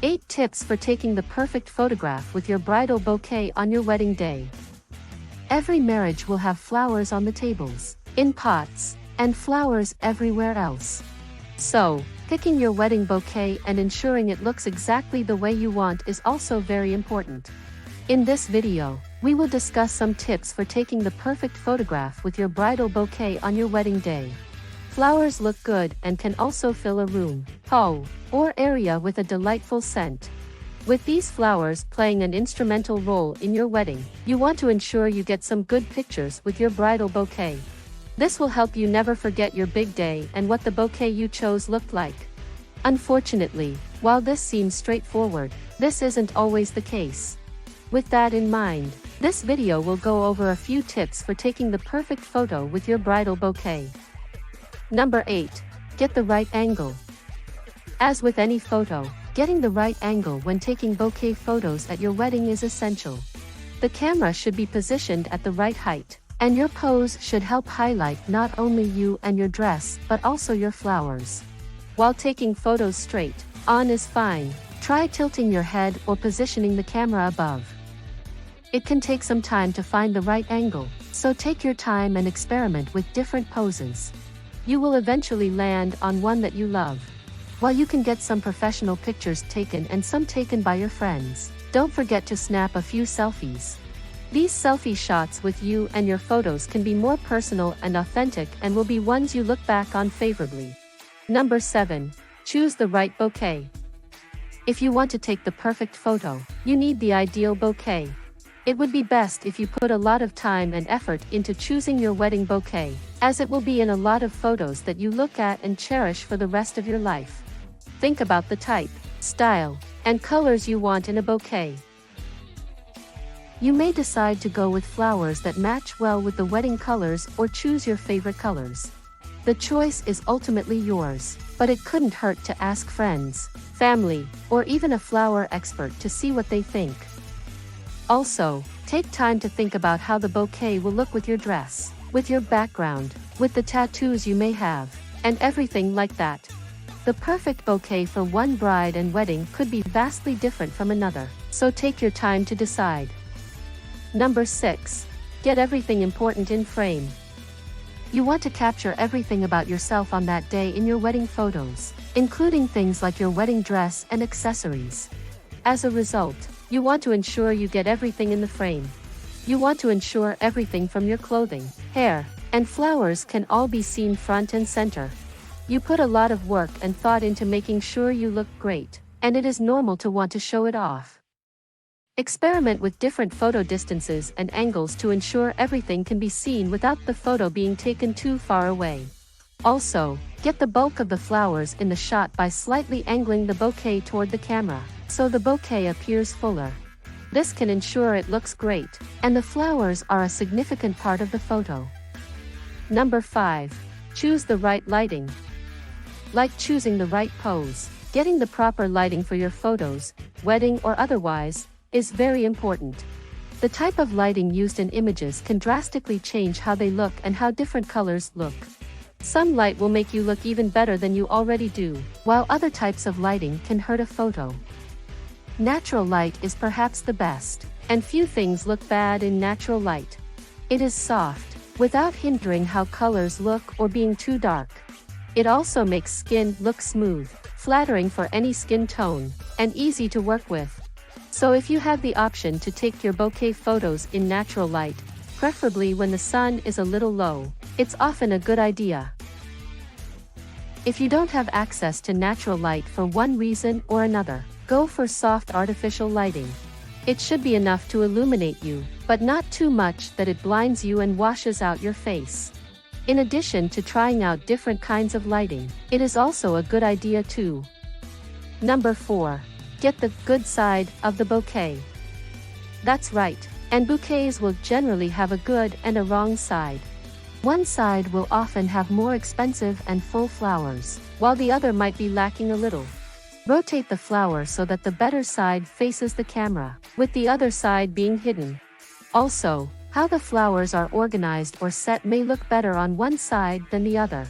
8 tips for taking the perfect photograph with your bridal bouquet on your wedding day. Every marriage will have flowers on the tables, in pots, and flowers everywhere else. So, picking your wedding bouquet and ensuring it looks exactly the way you want is also very important. In this video, we will discuss some tips for taking the perfect photograph with your bridal bouquet on your wedding day. Flowers look good and can also fill a room, hall, or area with a delightful scent. With these flowers playing an instrumental role in your wedding, you want to ensure you get some good pictures with your bridal bouquet. This will help you never forget your big day and what the bouquet you chose looked like. Unfortunately, while this seems straightforward, this isn't always the case. With that in mind, this video will go over a few tips for taking the perfect photo with your bridal bouquet. Number 8. Get the right angle. As with any photo, getting the right angle when taking bouquet photos at your wedding is essential. The camera should be positioned at the right height, and your pose should help highlight not only you and your dress but also your flowers. While taking photos straight on is fine, try tilting your head or positioning the camera above. It can take some time to find the right angle, so take your time and experiment with different poses. You will eventually land on one that you love. While you can get some professional pictures taken and some taken by your friends, don't forget to snap a few selfies. These selfie shots with you and your photos can be more personal and authentic and will be ones you look back on favorably. Number 7. Choose the right bouquet. If you want to take the perfect photo, you need the ideal bouquet. It would be best if you put a lot of time and effort into choosing your wedding bouquet, as it will be in a lot of photos that you look at and cherish for the rest of your life. Think about the type, style, and colors you want in a bouquet. You may decide to go with flowers that match well with the wedding colors or choose your favorite colors. The choice is ultimately yours, but it couldn't hurt to ask friends, family, or even a flower expert to see what they think. Also, take time to think about how the bouquet will look with your dress, with your background, with the tattoos you may have, and everything like that. The perfect bouquet for one bride and wedding could be vastly different from another, so take your time to decide. Number 6. Get everything important in frame. You want to capture everything about yourself on that day in your wedding photos, including things like your wedding dress and accessories. As a result, you want to ensure you get everything in the frame. You want to ensure everything from your clothing, hair, and flowers can all be seen front and center. You put a lot of work and thought into making sure you look great, and it is normal to want to show it off. Experiment with different photo distances and angles to ensure everything can be seen without the photo being taken too far away. Also, get the bulk of the flowers in the shot by slightly angling the bouquet toward the camera, so the bouquet appears fuller. This can ensure it looks great, and the flowers are a significant part of the photo. Number 5. Choose the right lighting. Like choosing the right pose, getting the proper lighting for your photos, wedding or otherwise, is very important. The type of lighting used in images can drastically change how they look and how different colors look. Some light will make you look even better than you already do, while other types of lighting can hurt a photo. Natural light is perhaps the best, and few things look bad in natural light. It is soft, without hindering how colors look or being too dark. It also makes skin look smooth, flattering for any skin tone, and easy to work with. So if you have the option to take your bouquet photos in natural light, preferably when the sun is a little low, it's often a good idea. If you don't have access to natural light for one reason or another, go for soft artificial lighting. It should be enough to illuminate you, but not too much that it blinds you and washes out your face. In addition to trying out different kinds of lighting, it is also a good idea too. Number 4. Get the good side of the bouquet. That's right, and bouquets will generally have a good and a wrong side. One side will often have more expensive and full flowers, while the other might be lacking a little. Rotate the flower so that the better side faces the camera, with the other side being hidden. Also, how the flowers are organized or set may look better on one side than the other.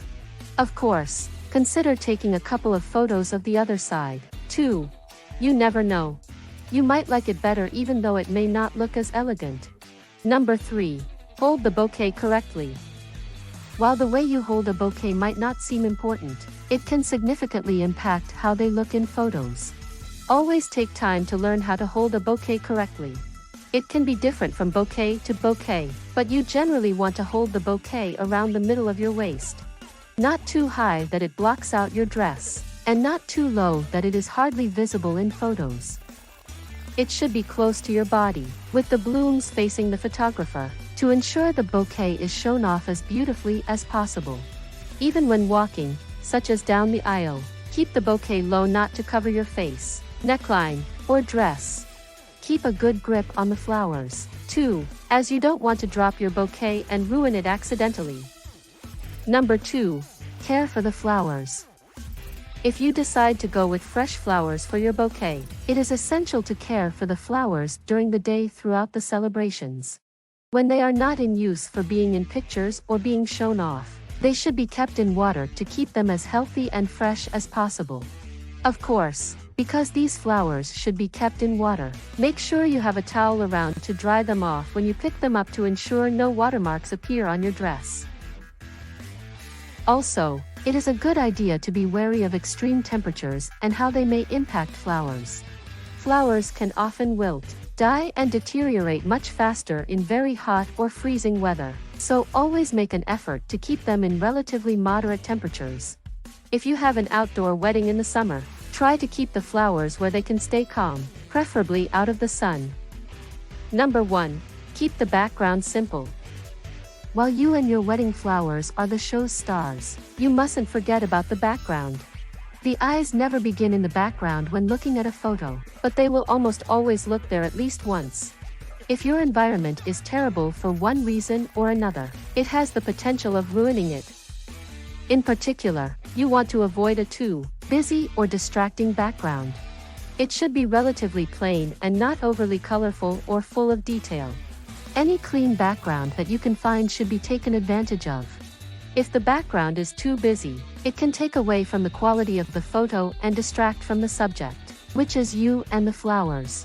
Of course, consider taking a couple of photos of the other side, too. You never know. You might like it better even though it may not look as elegant. Number 3. Hold the bouquet correctly. While the way you hold a bouquet might not seem important, it can significantly impact how they look in photos. Always take time to learn how to hold a bouquet correctly. It can be different from bouquet to bouquet, but you generally want to hold the bouquet around the middle of your waist. Not too high that it blocks out your dress, and not too low that it is hardly visible in photos. It should be close to your body, with the blooms facing the photographer, to ensure the bouquet is shown off as beautifully as possible. Even when walking, such as down the aisle, keep the bouquet low not to cover your face, neckline, or dress. Keep a good grip on the flowers, too, as you don't want to drop your bouquet and ruin it accidentally. Number 2. Care for the flowers. If you decide to go with fresh flowers for your bouquet, it is essential to care for the flowers during the day throughout the celebrations. When they are not in use for being in pictures or being shown off, they should be kept in water to keep them as healthy and fresh as possible. Of course, because these flowers should be kept in water, make sure you have a towel around to dry them off when you pick them up to ensure no watermarks appear on your dress. Also, it is a good idea to be wary of extreme temperatures and how they may impact flowers. Flowers can often wilt, die and deteriorate much faster in very hot or freezing weather, so always make an effort to keep them in relatively moderate temperatures. If you have an outdoor wedding in the summer, try to keep the flowers where they can stay calm, preferably out of the sun. Number 1. Keep the background simple. While you and your wedding flowers are the show's stars, you mustn't forget about the background. The eyes never begin in the background when looking at a photo, but they will almost always look there at least once. If your environment is terrible for one reason or another, it has the potential of ruining it. In particular, you want to avoid a too busy or distracting background. It should be relatively plain and not overly colorful or full of detail. Any clean background that you can find should be taken advantage of. If the background is too busy, it can take away from the quality of the photo and distract from the subject, which is you and the flowers.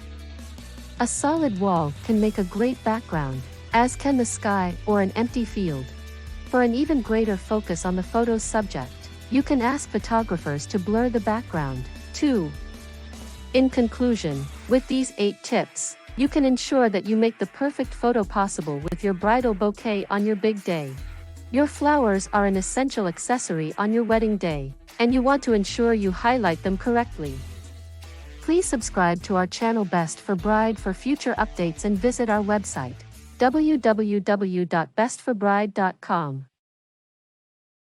A solid wall can make a great background, as can the sky or an empty field. For an even greater focus on the photo's subject, you can ask photographers to blur the background, too. In conclusion, with these 8 tips, you can ensure that you make the perfect photo possible with your bridal bouquet on your big day. Your flowers are an essential accessory on your wedding day, and you want to ensure you highlight them correctly. Please subscribe to our channel Best for Bride for future updates and visit our website, www.bestforbride.com.